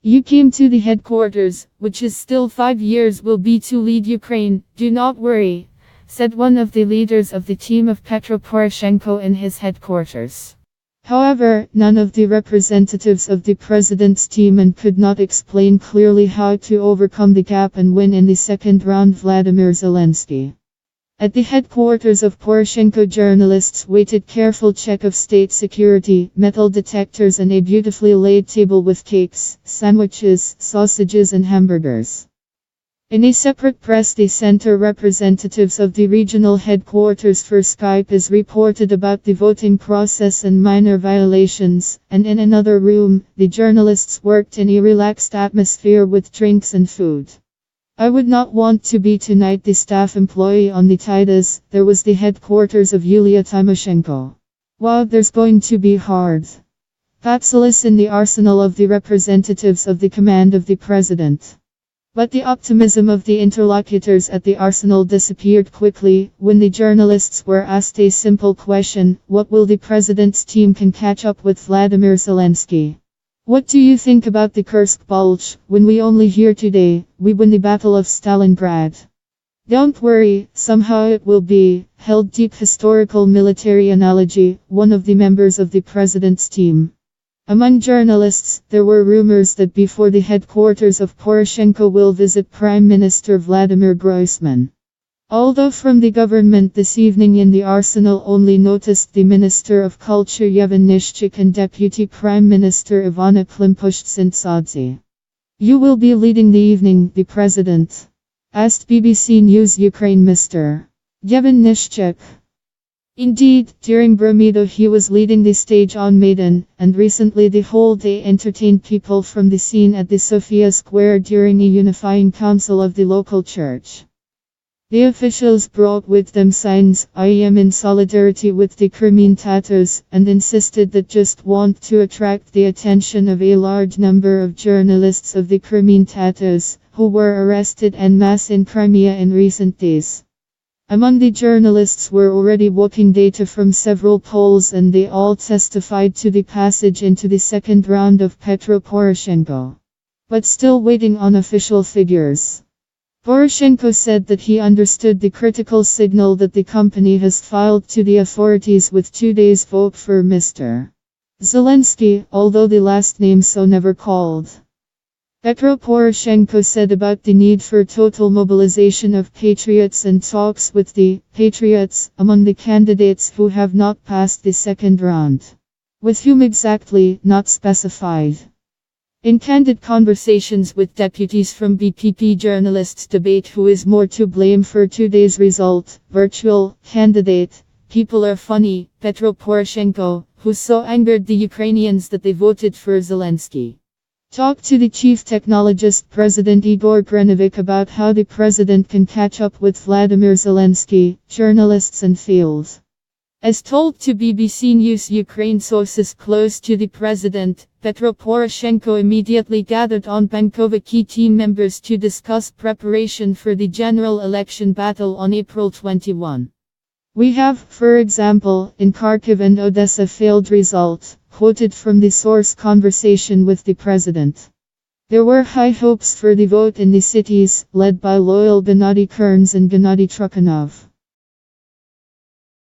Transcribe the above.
You came to the headquarters, which is still 5 years will be to lead Ukraine, do not worry, said one of the leaders of the team of Petro Poroshenko in his headquarters. However, none of the representatives of the president's team and could not explain clearly how to overcome the gap and win in the second round. Vladimir Zelensky. At the headquarters of Poroshenko, journalists waited careful check of state security, metal detectors and a beautifully laid table with cakes, sandwiches, sausages and hamburgers. In a separate press the center representatives of the regional headquarters for Skype is reported about the voting process and minor violations, and in another room, the journalists worked in a relaxed atmosphere with drinks and food. I would not want to be tonight, the staff employee on the Titus. There was the headquarters of Yulia Tymoshenko. Wow, there's going to be hard. Patsalis in the arsenal of the representatives of the command of the president. But the optimism of the interlocutors at the arsenal disappeared quickly when the journalists were asked a simple question: what will the president's team can catch up with Vladimir Zelensky? What do you think about the Kursk Bulge? When we only hear today, we win the Battle of Stalingrad. Don't worry, somehow it will be, held deep historical military analogy, one of the members of the president's team. Among journalists, there were rumors that before the headquarters of Poroshenko will visit Prime Minister Vladimir Groisman. Although from the government this evening in the arsenal only noticed the Minister of Culture Yevhen Nishchik and Deputy Prime Minister Ivana Klimpusht-Tsintsadze. You will be leading the evening, the president? Asked BBC News Ukraine Mr. Yevhen Nishchik. Indeed, during Bromido he was leading the stage on Maidan, and recently the whole day entertained people from the scene at the Sofia Square during a unifying council of the local church. The officials brought with them signs, "I am in solidarity with the Crimean Tatars," and insisted that just want to attract the attention of a large number of journalists of the Crimean Tatars, who were arrested en masse in Crimea in recent days. Among the journalists were already walking data from several polls, and they all testified to the passage into the second round of Petro Poroshenko. But still waiting on official figures. Poroshenko said that he understood the critical signal that the company has filed to the authorities with 2 days vote for Mr. Zelensky, although the last name so never called. Petro Poroshenko said about the need for total mobilization of patriots and talks with the patriots among the candidates who have not passed the second round. With whom exactly, not specified. In candid conversations with deputies from BPP, journalists debate who is more to blame for today's result, virtual candidate. People are funny, Petro Poroshenko, who so angered the Ukrainians that they voted for Zelensky. Talked to the chief technologist President Igor Grenovic about how the president can catch up with Vladimir Zelensky, journalists and field. As told to BBC News Ukraine, sources close to the president, Petro Poroshenko immediately gathered on Bankova key team members to discuss preparation for the general election battle on April 21. We have, for example, in Kharkiv and Odessa failed result, quoted from the source conversation with the president. There were high hopes for the vote in the cities, led by loyal Gennady Kerns and Gennady Trukhanov.